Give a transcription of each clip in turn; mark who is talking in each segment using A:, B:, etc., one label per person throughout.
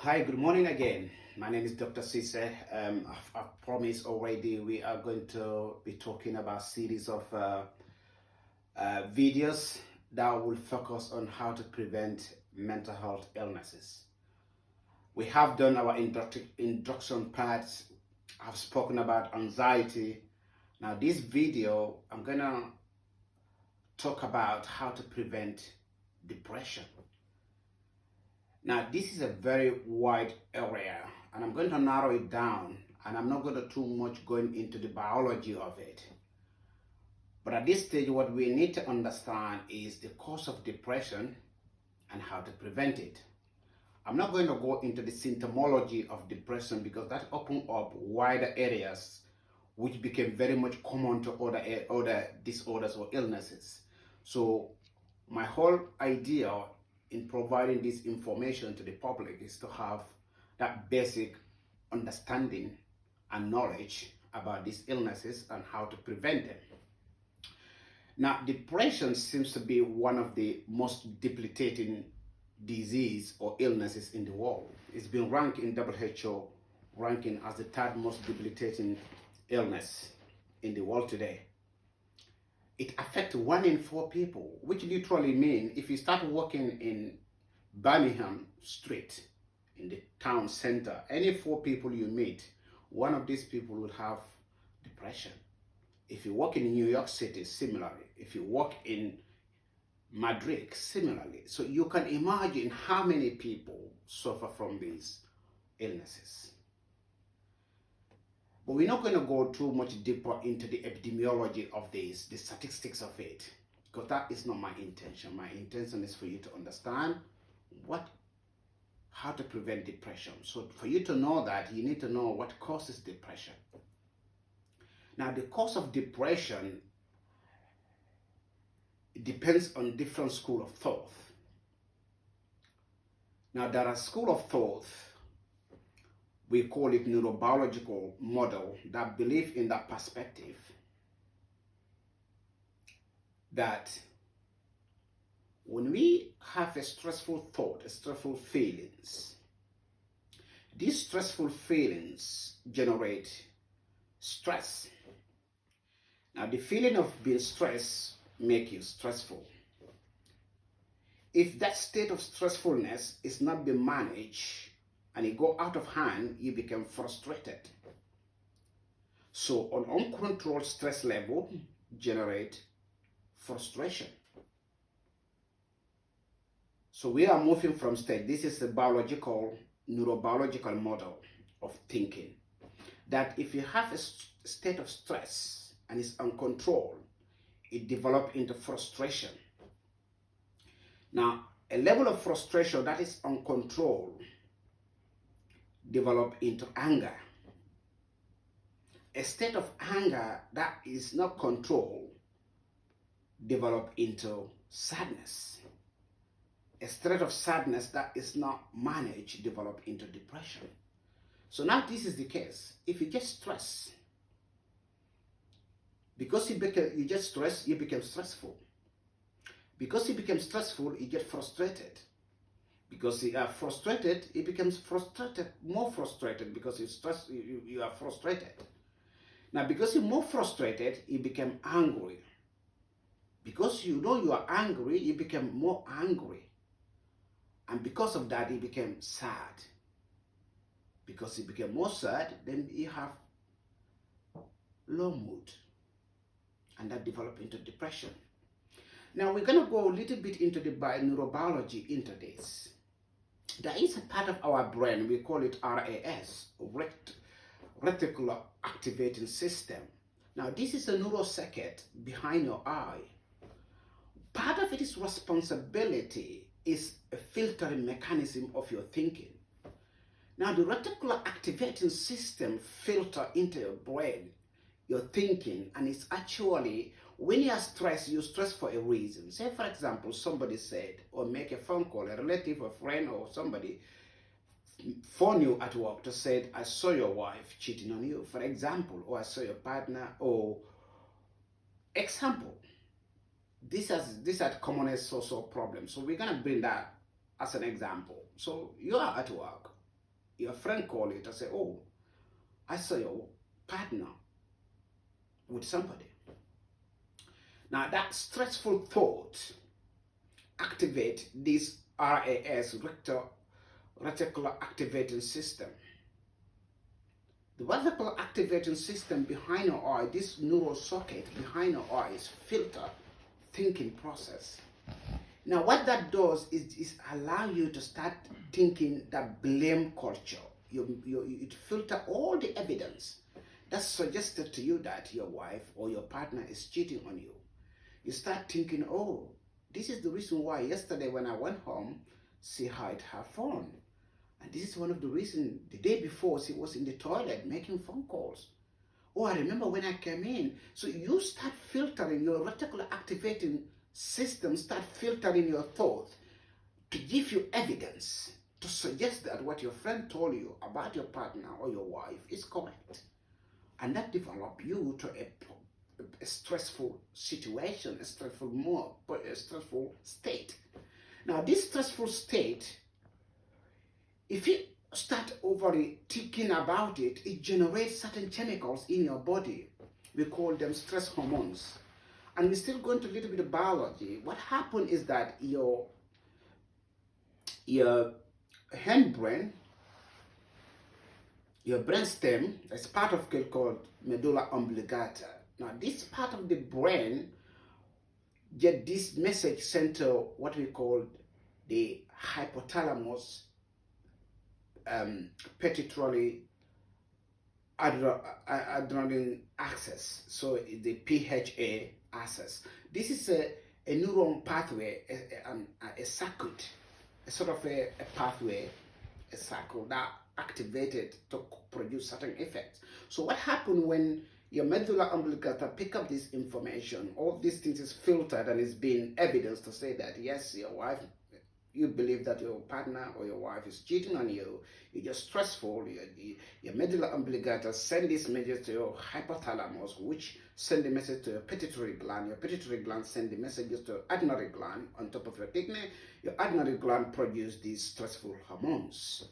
A: Hi, good morning again. My name is Dr. Cisse. I've promised already we are going to be talking about series of videos that will focus on how to prevent mental health illnesses. We have done our induction parts. I've spoken about anxiety. Now this video, I'm gonna talk about how to prevent depression. Now, this is a very wide area, and I'm going to narrow it down, and I'm not going to too much going into the biology of it. But at this stage, what we need to understand is the cause of depression and how to prevent it. I'm not going to go into the symptomology of depression because that opens up wider areas which became very much common to other disorders or illnesses. So my whole idea in providing this information to the public is to have that basic understanding and knowledge about these illnesses and how to prevent them. Now, depression seems to be one of the most debilitating disease or illnesses in the world. It's been ranked in WHO ranking as the third most debilitating illness in the world today. It affects 1 in 4 people, which literally means if you start walking in Birmingham Street, in the town center, any 4 people you meet, one of these people will have depression. If you walk in New York City, similarly. If you walk in Madrid, similarly. So you can imagine how many people suffer from these illnesses. But we're not going to go too much deeper into the epidemiology of this, the statistics of it, because that is not my intention. My intention is for you to understand how to prevent depression. So for you to know that, you need to know what causes depression. Now, the cause of depression, it depends on different school of thought. Now, there are school of thought, we call it neurobiological model, that believe in that perspective that when we have a stressful thought, stressful feelings, these stressful feelings generate stress. Now, the feeling of being stressed makes you stressful. If that state of stressfulness is not being managed and it go out of hand, you become frustrated. So an uncontrolled stress level generate frustration. So we are moving from state. This is a neurobiological model of thinking. That if you have a state of stress and it's uncontrolled, it develops into frustration. Now, a level of frustration that is uncontrolled develop into anger. A state of anger that is not controlled develop into sadness. A state of sadness that is not managed develop into depression. So now this is the case. If you get stressed, because you get stressed, you become stressful. Because you become stressful, you get frustrated. Because you are frustrated, it becomes frustrated, more frustrated because you are frustrated. Now, because you're more frustrated, you become angry. Because you know you are angry, you become more angry. And because of that, you became sad. Because you became more sad, then you have low mood. And that develops into depression. Now, we're going to go a little bit into the neurobiology into this. There is a part of our brain, we call it RAS, reticular activating system. Now, this is a neurocircuit behind your eye. Part of its responsibility is a filtering mechanism of your thinking. Now, the reticular activating system filter into your brain, your thinking, and it's actually, when you are stressed, you stress for a reason. Say, for example, somebody said, or make a phone call, a relative, a friend, or somebody phone you at work to say, I saw your wife cheating on you, for example, or I saw your partner, or example. These are commonest social problems. So we're going to bring that as an example. So you are at work your friend call you to say, oh, I saw your partner with somebody. Now that stressful thought activate this RAS, reticular activating system. The reticular activating system behind your eye, this neural socket behind your eye is filter thinking process. Now what that does is allow you to start thinking that blame culture. It filter all the evidence that suggested to you that your wife or your partner is cheating on you. You start thinking, oh, this is the reason why yesterday when I went home, she had her phone. And this is one of the reasons the day before she was in the toilet making phone calls. Oh, I remember when I came in. So you start filtering, your reticular activating system start filtering your thoughts to give you evidence to suggest that what your friend told you about your partner or your wife is correct. And that develops you to a stressful situation, a stressful mood, a stressful state. Now, this stressful state, if you start overly thinking about it, it generates certain chemicals in your body. We call them stress hormones. And we're still going to a little bit of biology. What happened is that your hindbrain, your brainstem, is part of it called medulla oblongata. Now, this part of the brain get this message sent to what we call the hypothalamus pituitary adrenaline axis. So the PHA axis. This is a neuron pathway, a circuit, a sort of a pathway, a circle that activated to produce certain effects. So what happened when your medulla oblongata pick up this information, all these things is filtered and is being evidence to say that yes, your wife, you believe that your partner or your wife is cheating on you, you're just stressful, your medulla oblongata send this message to your hypothalamus, which send the message to your pituitary gland send the messages to your adrenal gland on top of your kidney. Your adrenal gland produce these stressful hormones.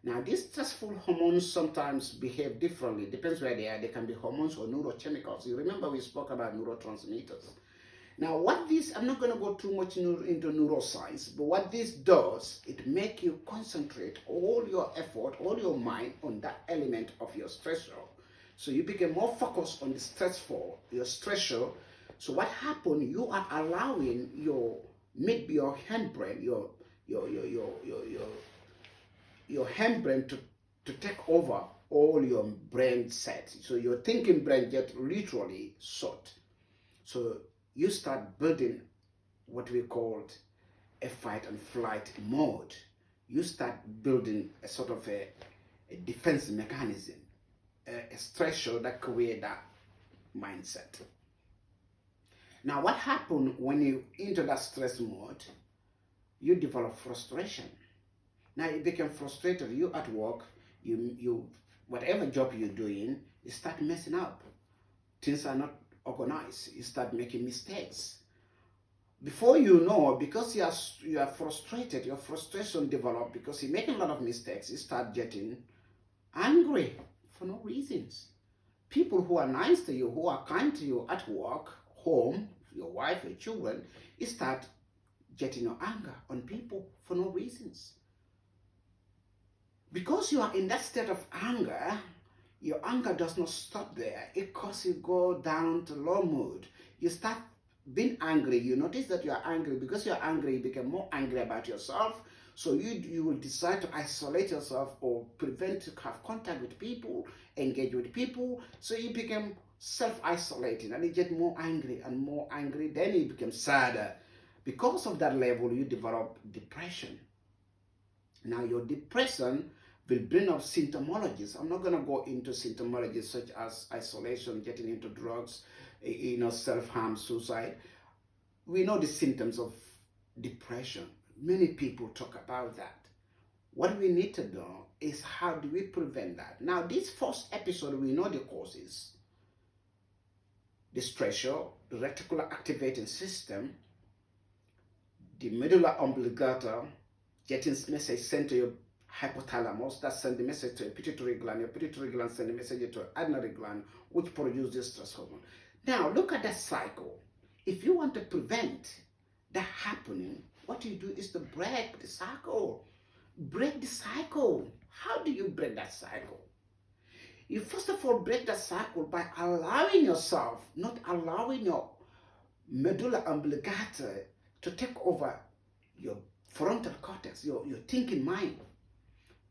A: Now, these stressful hormones sometimes behave differently, depends where they are. They can be hormones or neurochemicals. You remember we spoke about neurotransmitters. Now, what this, I'm not going to go too much into neuroscience, but what this does, it makes you concentrate all your effort, all your mind on that element of your stressor. So you become more focused on the your stressor. So what happened, you are allowing your hindbrain, your hindbrain to take over all your brain sets. So your thinking brain gets literally short. So you start building what we call a fight and flight mode. You start building a sort of a defense mechanism, a stressor that creates that mindset. Now, what happens when you enter that stress mode? You develop frustration. Now you become frustrated. You at work, you whatever job you're doing, you start messing up. Things are not organized. You start making mistakes. Before you know, because you are frustrated, your frustration develops because you're making a lot of mistakes. You start getting angry for no reasons. People who are nice to you, who are kind to you at work, home, your wife, your children, you start getting your anger on people for no reasons. Because you are in that state of anger, your anger does not stop there. It causes you go down to low mood. You start being angry. You notice that you are angry. Because you are angry, you become more angry about yourself. So you will decide to isolate yourself or prevent to have contact with people, engage with people. So you become self-isolating and you get more angry and more angry. Then you become sadder. Because of that level, you develop depression. Now your depression will bring up symptomologies. I'm not going to go into symptomologies such as isolation, getting into drugs, self-harm, suicide. We know the symptoms of depression. Many people talk about that. What we need to do is how do we prevent that? Now, this first episode, we know the causes. The stressor, the reticular activating system, the medulla oblongata, getting message sent to your hypothalamus that send the message to a pituitary gland. Your pituitary gland send the message to an adrenal gland, which produces stress hormone. Now look at that cycle. If you want to prevent that happening, what you do is to break the cycle. Break the cycle. How do you break that cycle? You first of all break that cycle by allowing yourself, not allowing your medulla oblongata to take over your frontal cortex, your thinking mind.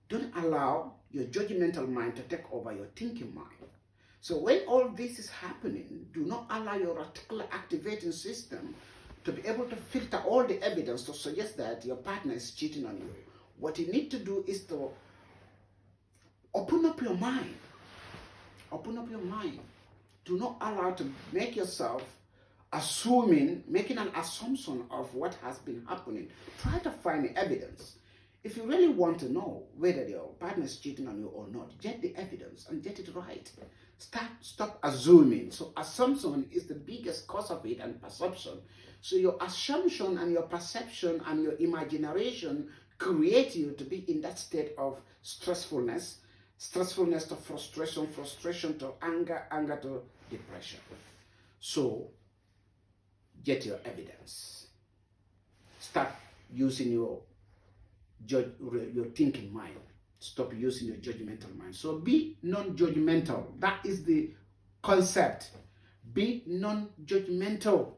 A: Don't allow your judgmental mind to take over your thinking mind. So when all this is happening, do not allow your reticular activating system to be able to filter all the evidence to suggest that your partner is cheating on you. What you need to do is to open up your mind. Open up your mind. Do not allow to make yourself making an assumption of what has been happening. Try to find the evidence. If you really want to know whether your partner is cheating on you or not, get the evidence and get it right. Stop assuming. So assumption is the biggest cause of it, and perception. So your assumption and your perception and your imagination create you to be in that state of stressfulness to frustration, frustration to anger, anger to depression. So get your evidence. Start using your thinking mind. Stop using your judgmental mind. So be non-judgmental. That is the concept. Be non-judgmental.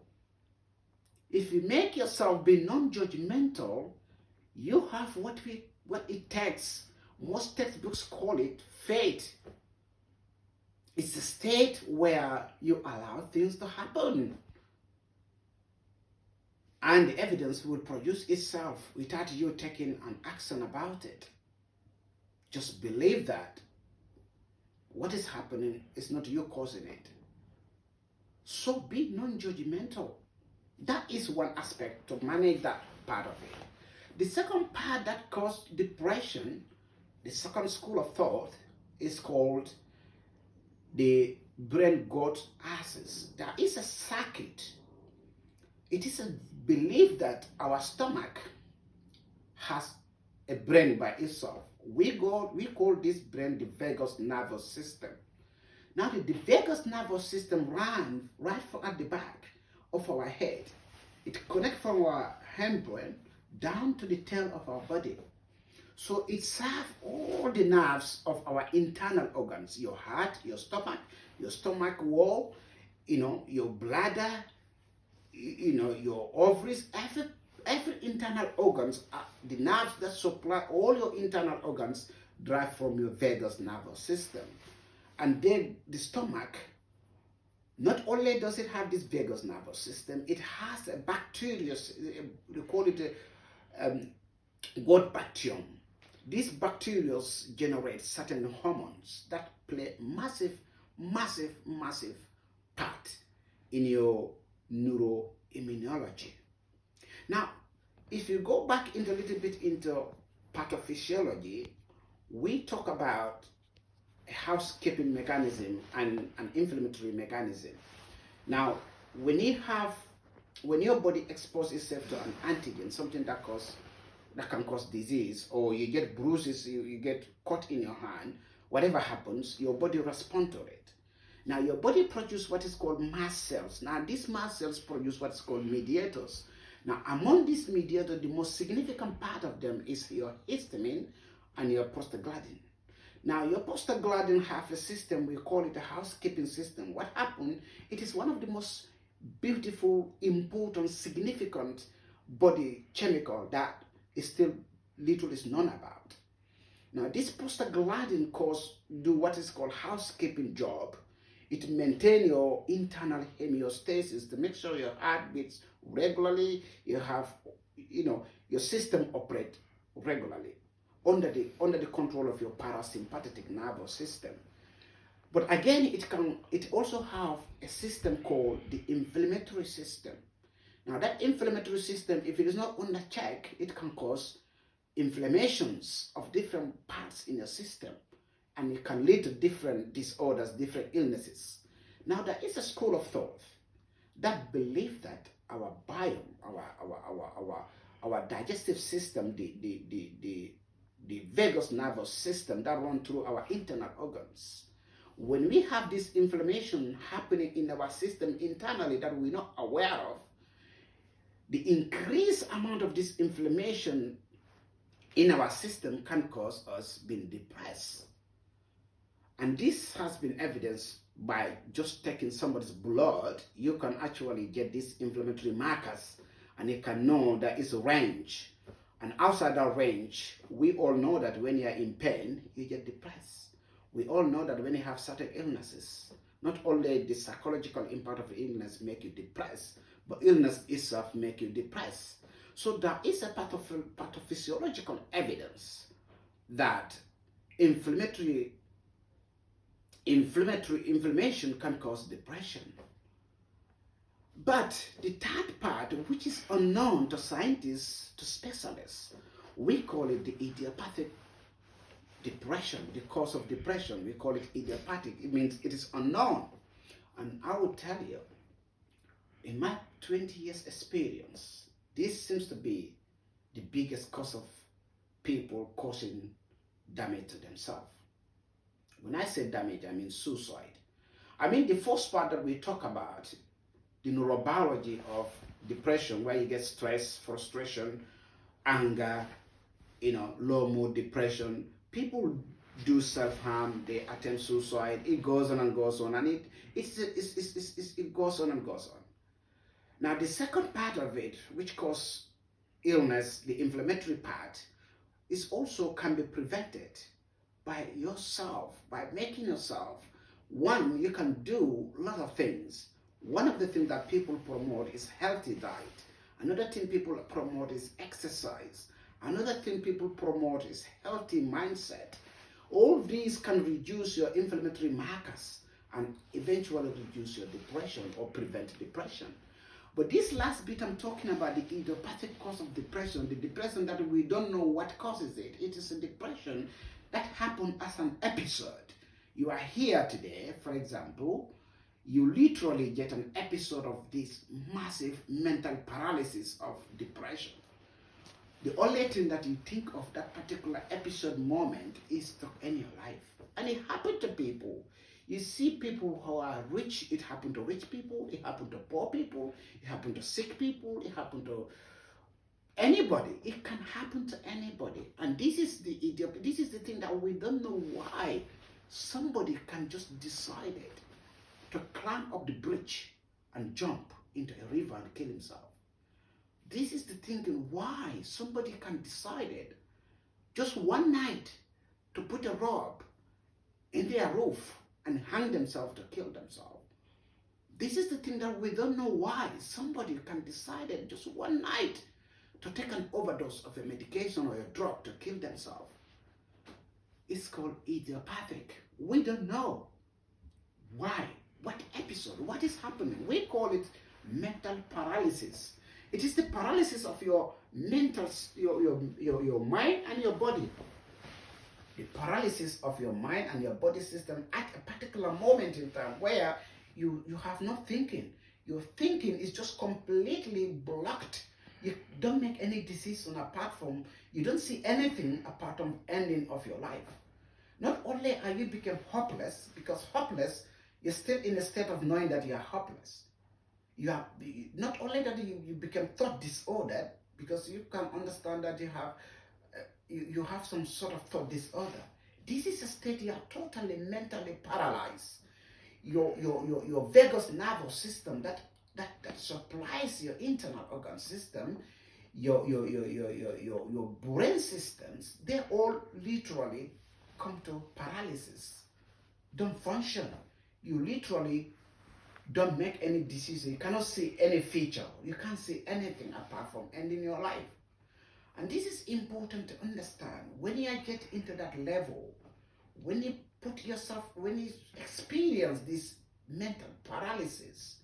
A: If you make yourself be non-judgmental, you have what it takes. Most textbooks call it faith. It's a state where you allow things to happen. And the evidence will produce itself without you taking an action about it. Just believe that what is happening is not you causing it. So be non-judgmental. That is one aspect to manage that part of it. The second part that causes depression, the second school of thought, is called the brain-gut axis. There is a circuit. It is a belief that our stomach has a brain by itself. We call this brain the vagus nervous system. Now the vagus nervous system runs right at the back of our head. It connects from our hindbrain down to the tail of our body. So it serves all the nerves of our internal organs, your heart, your stomach wall, your bladder, your ovaries, every internal organs, the nerves that supply all your internal organs drive from your vagus nervous system. And then the stomach, not only does it have this vagus nervous system, it has a bacteria, we call it a gut bacterium. These bacteria generate certain hormones that play massive part in your neuroimmunology. Now, if you go back into a little bit into pathophysiology, we talk about a housekeeping mechanism and an inflammatory mechanism. Now, when your body exposes itself to an antigen, something that can cause disease, or you get bruises, you get cut in your hand, whatever happens, your body responds to it. Now, your body produces what is called mast cells. Now, these mast cells produce what's called mediators. Now, among these mediators, the most significant part of them is your histamine and your prostaglandin. Now, your prostaglandin have a system, we call it a housekeeping system. What happened? It is one of the most beautiful, important, significant body chemical that is still little is known about. Now, this prostaglandin do what is called housekeeping job. It maintains your internal homeostasis to make sure your heart beats regularly. You have, your system operate regularly under the control of your parasympathetic nervous system. But again, it also have a system called the inflammatory system. Now, that inflammatory system, if it is not under check, it can cause inflammations of different parts in your system, and it can lead to different disorders, different illnesses. Now, there is a school of thought that believe that our biome, our digestive system, the the vagus nervous system that runs through our internal organs. When we have this inflammation happening in our system internally that we're not aware of, the increased amount of this inflammation in our system can cause us being depressed. And this has been evidenced by just taking somebody's blood. You can actually get these inflammatory markers and you can know that it's a range. And outside that range, we all know that when you're in pain, you get depressed. We all know that when you have certain illnesses, not only the psychological impact of illness make you depressed, but illness itself make you depressed. So there is a pathophysiological evidence that inflammation can cause depression. But the third part, which is unknown to scientists, to specialists, we call it the idiopathic depression, the cause of depression. We call it idiopathic. It means it is unknown. And I will tell you, in my 20 years experience, this seems to be the biggest cause of people causing damage to themselves. When I say damage, I mean suicide. I mean the first part that we talk about, the neurobiology of depression, where you get stress, frustration, anger, low mood, depression. People do self-harm, they attempt suicide. It goes on and goes on, and it goes on and goes on. Now, the second part of it, which causes illness, the inflammatory part, is also can be prevented by yourself, by making yourself. One, you can do a lot of things. One of the things that people promote is healthy diet. Another thing people promote is exercise. Another thing people promote is healthy mindset. All these can reduce your inflammatory markers and eventually reduce your depression or prevent depression. But this last bit I'm talking about, the idiopathic cause of depression, the depression that we don't know what causes it. It is a depression that happened as an episode. You are here today, for example, you literally get an episode of this massive mental paralysis of depression. The only thing that you think of that particular episode moment is to end your life. And it happened to people. You see people who are rich, it happened to rich people, it happened to poor people, it happened to sick people, it happened to anybody. It can happen to anybody. And this is the thing that we don't know why somebody can just decide it to climb up the bridge and jump into a river and kill himself. This is the thinking why somebody can decide it just one night to put a rope in their roof and hang themselves to kill themselves. This is the thing that we don't know why somebody can decide it just one night to take an overdose of a medication or a drug to kill themselves. It's called idiopathic. We don't know why, what episode, what is happening. We call it mental paralysis. It is the paralysis of your mental, your mind and your body. The paralysis of your mind and your body system at a particular moment in time where you have no thinking. Your thinking is just completely blocked. You don't make any decision apart from, you don't see anything apart from ending of your life. Not only are you become hopeless, because hopeless, you're still in a state of knowing that you are hopeless. You are not only that you become thought disordered, because you can understand that you have some sort of thought disorder. This is a state you are totally mentally paralyzed. Your vagus nervous system that supplies your internal organ system, your brain systems, they all literally come to paralysis, don't function. You literally don't make any decision. You cannot see any feature. You can't see anything apart from ending your life. And this is important to understand. When you get into that level, when you experience this mental paralysis,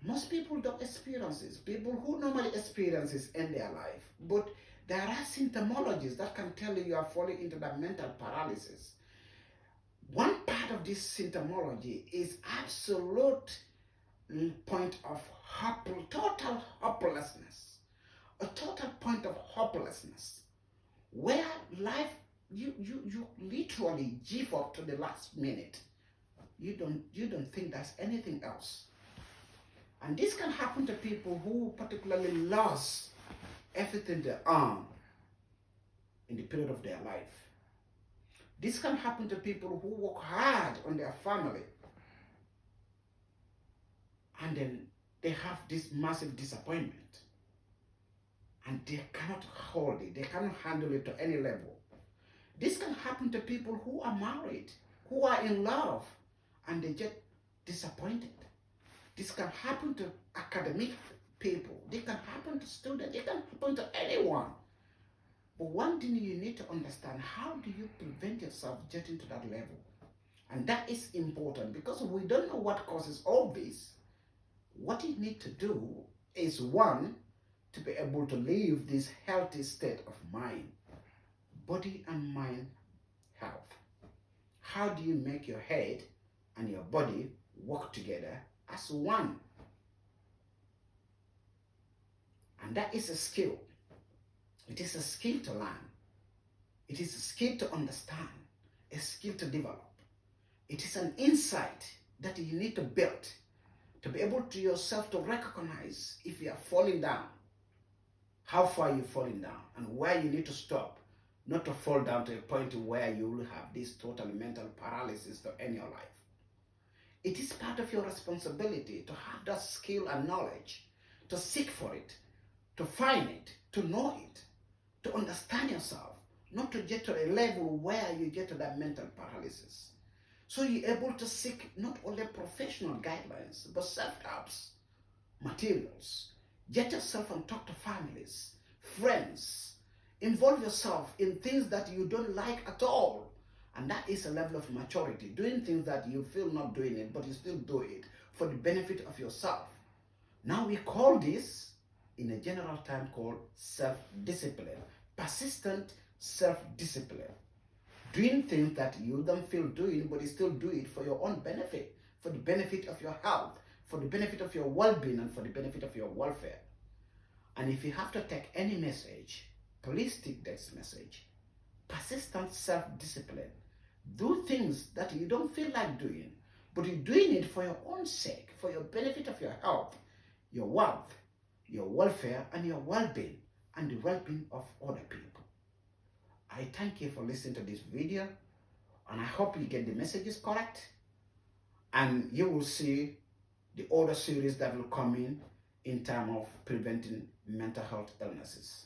A: most people don't experience this. People who normally experience this end their life. But there are symptomologies that can tell you are falling into that mental paralysis. One part of this symptomology is absolute point of total hopelessness. A total point of hopelessness where life, you literally give up to the last minute. You don't think there's anything else. And this can happen to people who particularly lost everything they own in the period of their life. This can happen to people who work hard on their family and then they have this massive disappointment and they cannot hold it, they cannot handle it to any level. This can happen to people who are married, who are in love, and they get disappointed. This can happen to academic people, it can happen to students, it can happen to anyone. But one thing you need to understand, how do you prevent yourself getting to that level? And that is important because we don't know what causes all this. What you need to do is, one, to be able to live this healthy state of mind, body and mind health. How do you make your head and your body work together as one? And that is a skill. It is a skill to learn. It is a skill to understand, a skill to develop. It is an insight that you need to build to be able to yourself to recognize if you are falling down, how far you're falling down, and where you need to stop, not to fall down to a point where you will have this total mental paralysis to end your life. It is part of your responsibility to have that skill and knowledge, to seek for it, to find it, to know it, to understand yourself, not to get to a level where you get to that mental paralysis. So you're able to seek not only professional guidelines, but self-helps, materials. Get yourself and talk to families, friends. Involve yourself in things that you don't like at all. And that is a level of maturity. Doing things that you feel not doing it, but you still do it for the benefit of yourself. Now we call this, in a general term, called self-discipline. Persistent self-discipline. Doing things that you don't feel doing, but you still do it for your own benefit, for the benefit of your health, for the benefit of your well-being, and for the benefit of your welfare. And if you have to take any message, please take this message. Persistent self-discipline. Do things that you don't feel like doing, but you're doing it for your own sake, for your benefit of your health, your wealth, your welfare, and your well-being, and the well-being of other people. I thank you for listening to this video, and I hope you get the messages correct, and you will see the other series that will come in terms of preventing mental health illnesses.